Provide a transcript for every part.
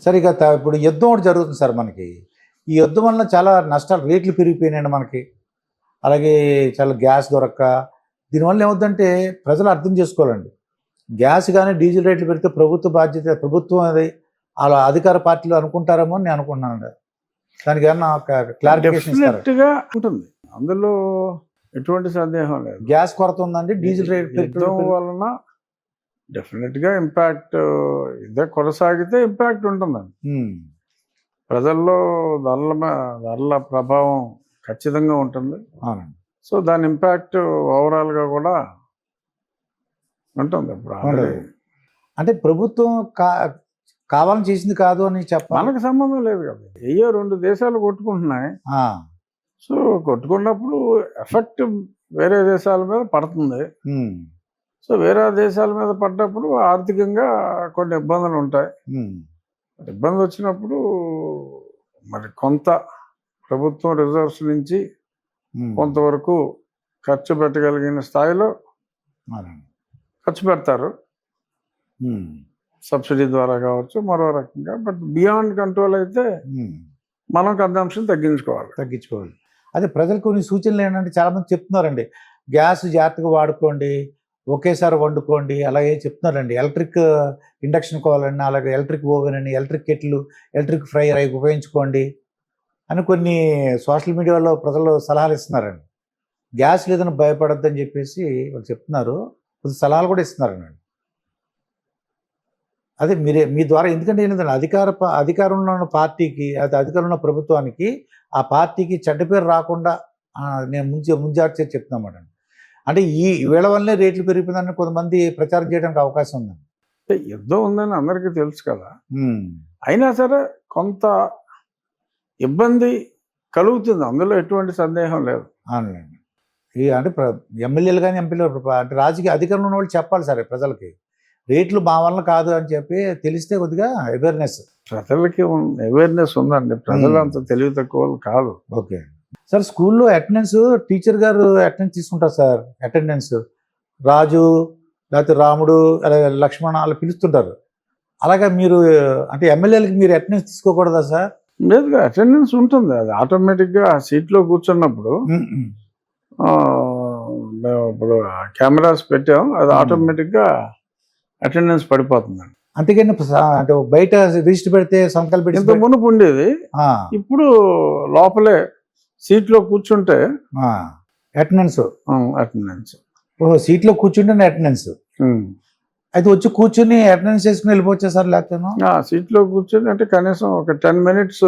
సరే ఇక ఇప్పుడు యుద్ధం ఒకటి జరుగుతుంది సార్ మనకి. ఈ యుద్ధం వల్ల చాలా నష్టాలు, రేట్లు పెరిగిపోయినాయండి మనకి. అలాగే చాలా గ్యాస్ దొరక్క దీనివల్ల ఏమవుతుందంటే ప్రజలు అర్థం చేసుకోవాలండి. గ్యాస్ కానీ డీజిల్ రేట్లు పెడితే ప్రభుత్వ బాధ్యత, ప్రభుత్వం అది అలా అధికార పార్టీలు అనుకుంటారేమో అని నేను అనుకుంటున్నానండి. దానికి ఏమన్నా క్లారిఫికేషన్ ఇస్తారా? డెఫినెట్గా ఉంటుంది, అందులో ఎటువంటి సందేహం లేదు. గ్యాస్ కొరత ఉందండి, డీజిల్ రేట్ యుద్ధం వలన డెఫినెట్గా ఇంపాక్ట్ ఇదే కొనసాగితే ఇంపాక్ట్ ఉంటుందండి. ప్రజల్లో ధరల ప్రభావం ఖచ్చితంగా ఉంటుంది. అవునండి. సో దాని ఇంపాక్ట్ ఓవరాల్గా కూడా ఉంటుంది. ఇప్పుడు అంటే ప్రభుత్వం కావాలని చేసింది కాదు అని చెప్పాలి. మనకు సంబంధం లేదు కదా, ఏయో 2 దేశాలు కొట్టుకుంటున్నాయి. సో కొట్టుకున్నప్పుడు ఎఫెక్ట్ వేరే దేశాల మీద పడుతుంది. సో వేరే దేశాల మీద పడ్డప్పుడు ఆర్థికంగా కొన్ని ఇబ్బందులు ఉంటాయి. ఇబ్బంది వచ్చినప్పుడు మరి కొంత ప్రభుత్వం రిజర్వ్స్ నుంచి కొంతవరకు ఖర్చు పెట్టగలిగిన స్థాయిలో ఖర్చు పెడతారు, సబ్సిడీ ద్వారా కావచ్చు, మరో రకంగా. బట్ బియాండ్ కంట్రోల్ అయితే మనం కన్జంప్షన్ తగ్గించుకోవాలి. అదే ప్రజలకు కొన్ని సూచనలు ఏంటంటే చాలామంది చెప్తున్నారండి, గ్యాస్ జాగ్రత్తగా వాడుకోండి, ఒకేసారి వండుకోండి, అలాగే చెప్తున్నారండి. ఎలక్ట్రిక్ ఇండక్షన్ కావాలండి, అలాగే ఎలక్ట్రిక్ ఓవెన్ అని, ఎలక్ట్రిక్ కెట్లు, ఎలక్ట్రిక్ ఫ్రైయర్ అవి ఉపయోగించుకోండి అని కొన్ని సోషల్ మీడియాలో ప్రజలు సలహాలు ఇస్తున్నారండి. గ్యాస్ లేదని భయపడద్దని చెప్పేసి వాళ్ళు చెప్తున్నారు, కొద్ది సలహాలు కూడా ఇస్తున్నారండి. అదే మీ ద్వారా, ఎందుకంటే ఏంటంటే అధికారంలో ఉన్న పార్టీకి, అది అధికారంలో ఉన్న ప్రభుత్వానికి, ఆ పార్టీకి చెడ్డ పేరు రాకుండా నేను ముంజాగ్రత్త చెప్తున్నామాట. అంటే వీళ్ళ వల్లే రేట్లు పెరిగిపోయిందని కొంతమంది ప్రచారం చేయడానికి అవకాశం ఉందండి. యుద్ధం ఉందని అందరికీ తెలుసు కదా, అయినా సరే కొంత ఇబ్బంది కలుగుతుంది, అందులో ఎటువంటి సందేహం లేదు. అవునండి. అంటే ఎమ్మెల్యేలు కానీ ఎంపీలు అంటే రాజకీయ అధికారంలో ఉన్న వాళ్ళు చెప్పాలి సరే ప్రజలకి, రేట్లు మా వల్ల కాదు అని చెప్పి తెలిస్తే కొద్దిగా అవేర్నెస్. ప్రజలకి అవేర్నెస్ ఉందండి, ప్రజలు అంత తెలివి తక్కువ కాదు. Okay sir. స్కూల్లో అటెండెన్స్ టీచర్ గారు అటెండెన్స్ తీసుకుంటారు సార్. అటెండెన్స్ రాజు లేకపోతే రాముడు అలాగే లక్ష్మణ అలా పిలుస్తుంటారు. అలాగే మీరు అంటే ఎమ్మెల్యేలకి మీరు అటెండెన్స్ తీసుకోకూడదా సార్? లేదు, అటెండెన్స్ ఉంటుంది, అది ఆటోమేటిక్గా సీట్లో కూర్చున్నప్పుడు మేము ఇప్పుడు కెమెరాస్ పెట్టాం, అది ఆటోమేటిక్గా అటెండెన్స్ పడిపోతుందండి. అంతేగాని అంటే బయట రిజిస్టర్ పెడితే సంతకాలు పెట్టి ఇంత మునుపు ఉండేది, ఇప్పుడు లోపలే సీట్లో కూర్చుంటే అటెండెన్స్. ఓహో, సీట్లో కూర్చుంటే అటెండెన్స్. అయితే వచ్చి కూర్చుని అటెండెన్స్ చేసుకుని వెళ్ళిపోవచ్చా సార్? లేకపోతే సీట్లో కూర్చొని అంటే కనీసం ఒక 10 minutes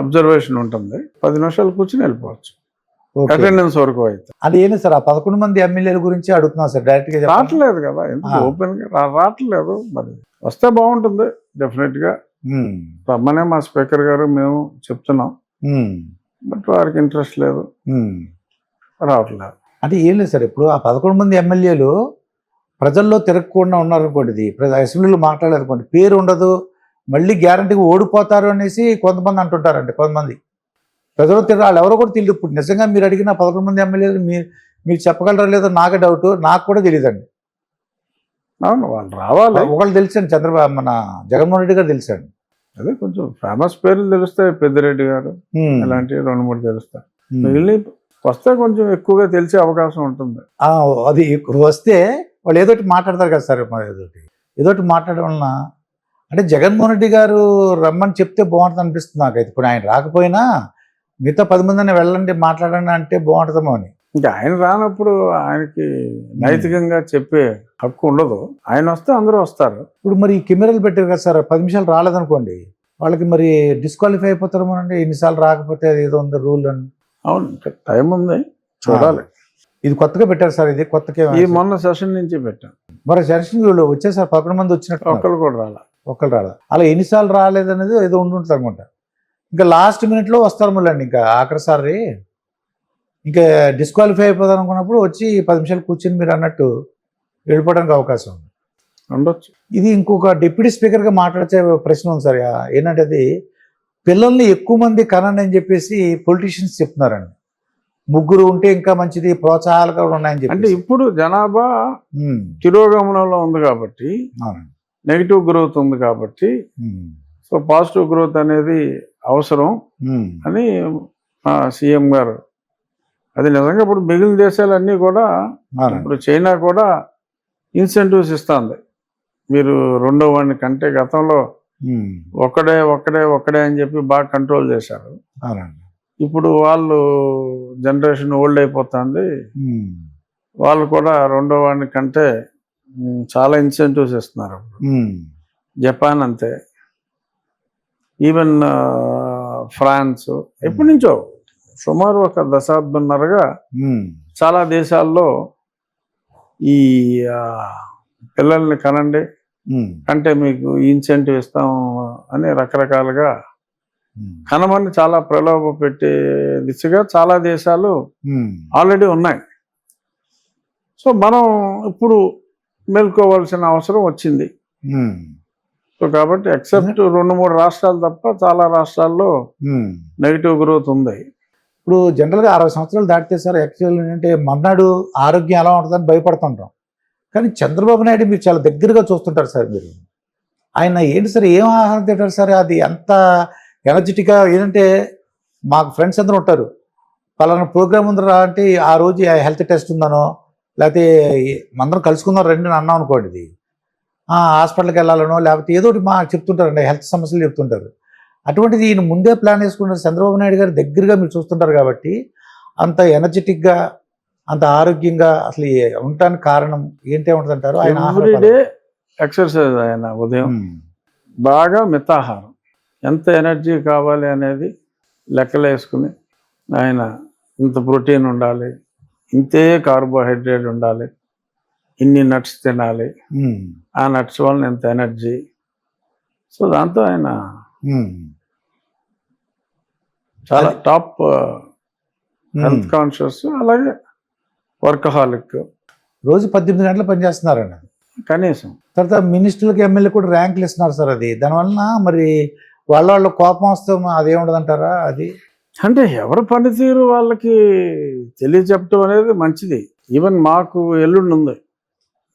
అబ్జర్వేషన్ ఉంటుంది, 10 నిమిషాలు కూర్చుని వెళ్ళిపోవచ్చు అటెండెన్స్ వరకు. అయితే అది ఏంటి సార్, ఆ 11 మంది ఎమ్మెల్యేల గురించి అడుగుతున్నా సార్. డైరెక్ట్ గా రావట్లేదు కదా, ఓపెన్ గా రావట్లేదు. మరి వస్తే బాగుంటుంది డెఫినెట్గా. రమ్మనే మా స్పీకర్ గారు మేము చెప్తున్నాం, బట్ వారికి ఇంట్రెస్ట్ లేదు, రావట్లేదు. అంటే ఏం లేదు సార్, ఇప్పుడు ఆ 11 మంది ఎమ్మెల్యేలు ప్రజల్లో తిరగకుండా ఉన్నారనుకోండి, అసెంబ్లీలో మాట్లాడారనుకోండి, పేరు ఉండదు, మళ్ళీ గ్యారంటీగా ఓడిపోతారు అనేసి కొంతమంది అంటుంటారండి. కొంతమంది ప్రజలు వాళ్ళు ఎవరో కూడా తెలియదు. ఇప్పుడు నిజంగా మీరు అడిగిన 11 మంది ఎమ్మెల్యేలు మీరు చెప్పగలరా లేదో నాకే డౌట్, నాకు కూడా తెలియదండి. అవును, వాళ్ళు రావాలి. ఒకళ్ళు తెలుసండి, చంద్రబాబు మన జగన్మోహన్ రెడ్డి గారు తెలుసండి. అదే కొంచెం ఫేమస్ పేర్లు తెలుస్తాయి, పెద్దిరెడ్డి గారు ఇలాంటివి 2-3 తెలుస్తాయి. మిగిలిన వస్తే కొంచెం ఎక్కువగా తెలిసే అవకాశం ఉంటుంది. అది వస్తే వాళ్ళు ఏదోటి మాట్లాడతారు కదా సార్, ఏదోటి మాట్లాడడం వలన అంటే జగన్మోహన్ రెడ్డి గారు రమ్మని చెప్తే బాగుంటుంది అనిపిస్తుంది నాకైతే. ఇప్పుడు ఆయన రాకపోయినా మిగతా 10 మందిని వెళ్ళండి మాట్లాడండి అంటే బాగుంటుందేమో అని. ఇంకా ఆయన రానప్పుడు ఆయనకి నైతికంగా చెప్పే హక్కు ఉండదు, ఆయన వస్తే అందరూ వస్తారు. ఇప్పుడు మరి కెమెరాలు పెట్టారు కదా సార్, 10 నిమిషాలు రాలేదనుకోండి వాళ్ళకి మరి డిస్క్వాలిఫై అయిపోతారేమో అండి, ఎన్నిసార్లు రాకపోతే అది ఏదో ఉంది రూల్ అని. అవును, టైం ఉంది, చూడాలి. ఇది కొత్తగా పెట్టారు సార్, ఇది కొత్తగా మొన్న సెషన్ నుంచి పెట్టాం. మరి సెషన్ వచ్చేసారు 11 మంది వచ్చినట్టు, ఒక్కరు కూడా రాలా. అలా ఎన్నిసార్లు రాలేదనేది ఏదో ఉండుంటుంది అనుకుంటా. ఇంకా లాస్ట్ మినిట్లో వస్తారు మళ్ళీ, ఇంకా ఆఖరిసారి ఇంకా డిస్క్వాలిఫై అయిపోతారు అనుకున్నప్పుడు వచ్చి 10 నిమిషాలు కూర్చొని మీరు అన్నట్టు వెళ్ళిపోవడానికి అవకాశం ఉండొచ్చు. ఇది ఇంకొక డిప్యూటీ స్పీకర్గా మాట్లాడే ప్రశ్న ఉంది సార్. ఏంటంటే అది పిల్లల్ని ఎక్కువ మంది కనండి అని చెప్పేసి పొలిటీషియన్స్ చెప్తున్నారండి. 3 ఉంటే ఇంకా మంచిది, ప్రోత్సాహాలు కూడా ఉన్నాయని చెప్పి. అంటే ఇప్పుడు జనాభా తిరోగమనంలో ఉంది కాబట్టి నెగిటివ్ గ్రోత్ ఉంది కాబట్టి సో పాజిటివ్ గ్రోత్ అనేది అవసరం అని సీఎం గారు. అది నిజంగా ఇప్పుడు మిగిలిన దేశాలన్నీ కూడా, ఇప్పుడు చైనా కూడా ఇన్సెంటివ్స్ ఇస్తుంది. మీరు రెండో వాడిని కంటే గతంలో ఒక్కడే అని చెప్పి బాగా కంట్రోల్ చేశారు. ఇప్పుడు వాళ్ళు జనరేషన్ ఓల్డ్ అయిపోతుంది, వాళ్ళు కూడా రెండో వాడిని కంటే చాలా ఇన్సెంటివ్స్ ఇస్తున్నారు. జపాన్ అంతే, ఈవెన్ ఫ్రాన్స్ ఎప్పటి నుంచో సుమారు ఒక దశాబ్దంన్నరగా చాలా దేశాల్లో ఈ పిల్లల్ని కనండి అంటే మీకు ఇన్సెంటివ్ ఇస్తాం అని రకరకాలుగా కనమని చాలా ప్రలోభ పెట్టే దిశగా చాలా దేశాలు ఆల్రెడీ ఉన్నాయి. సో మనం ఇప్పుడు మేల్కోవాల్సిన అవసరం వచ్చింది. సో కాబట్టి ఎక్సెప్ట్ 2-3 రాష్ట్రాలు తప్ప చాలా రాష్ట్రాల్లో నెగిటివ్ గ్రోత్ ఉంది. ఇప్పుడు జనరల్గా 60 సంవత్సరాలు దాటితే సార్ యాక్చువల్ ఏంటంటే మర్నాడు ఆరోగ్యం ఎలా ఉంటుందని భయపడుతుంటాం. కానీ చంద్రబాబు నాయుడు మీరు చాలా దగ్గరగా చూస్తుంటారు సార్. మీరు ఆయన ఏంటి సార్, ఏం ఆహారం తింటారు సార్? అది ఎంత ఎనర్జెటిక్గా ఏంటంటే మాకు ఫ్రెండ్స్ అందరూ ఉంటారు, పలానా ప్రోగ్రామ్ ఉందరా అంటే ఆ రోజు హెల్త్ టెస్ట్ ఉందనో లేకపోతే అందరం కలుసుకుందాం రండి అని అన్నాం అనుకోండి, ఇది హాస్పిటల్కి వెళ్ళాలనో లేకపోతే ఏదో ఒకటి మా చెప్తుంటారండి, హెల్త్ సమస్యలు చెప్తుంటారు. అటువంటిది ఈయన ముందే ప్లాన్ వేసుకుంటారు. చంద్రబాబు నాయుడు గారు దగ్గరగా మీరు చూస్తుంటారు కాబట్టి అంత ఎనర్జెటిక్గా అంత ఆరోగ్యంగా అసలు ఉండటానికి కారణం ఏంటి ఉంటుందంటారు? ఆయన ఎవ్రీడే ఎక్సర్సైజ్, ఆయన ఉదయం బాగా మితాహారం, ఎంత ఎనర్జీ కావాలి అనేది లెక్కలు వేసుకుని ఆయన ఇంత ప్రోటీన్ ఉండాలి, ఇంతే కార్బోహైడ్రేట్ ఉండాలి, ఇన్ని నట్స్ తినాలి, ఆ నట్స్ వలన ఎంత ఎనర్జీ. సో దాంతో ఆయన చాలా టాప్ హెల్త్ కాన్షియస్, అలాగే వర్కహాలిక్. రోజు 18 గంటలు పనిచేస్తున్నారండి కనీసం. తర్వాత మినిస్టర్లకు ఎమ్మెల్యే కూడా ర్యాంకులు ఇస్తున్నారు సార్. అది దానివల్ల మరి వాళ్ళ కోపం వస్తే అదేముండదంటారా? అది అంటే ఎవరి పనితీరు వాళ్ళకి తెలియచెప్పటం అనేది మంచిది. ఈవెన్ మాకు ఎల్లుండి ఉంది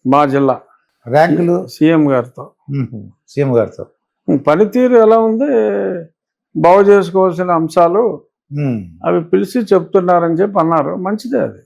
మా జిల్లా ర్యాంకులు సీఎం గారితో. పనితీరు ఎలా ఉంది, బాగు చేసుకోవాల్సిన అంశాలు అవి పిలిచి చెప్తున్నారని చెప్పి అన్నారు. మంచిదే అది.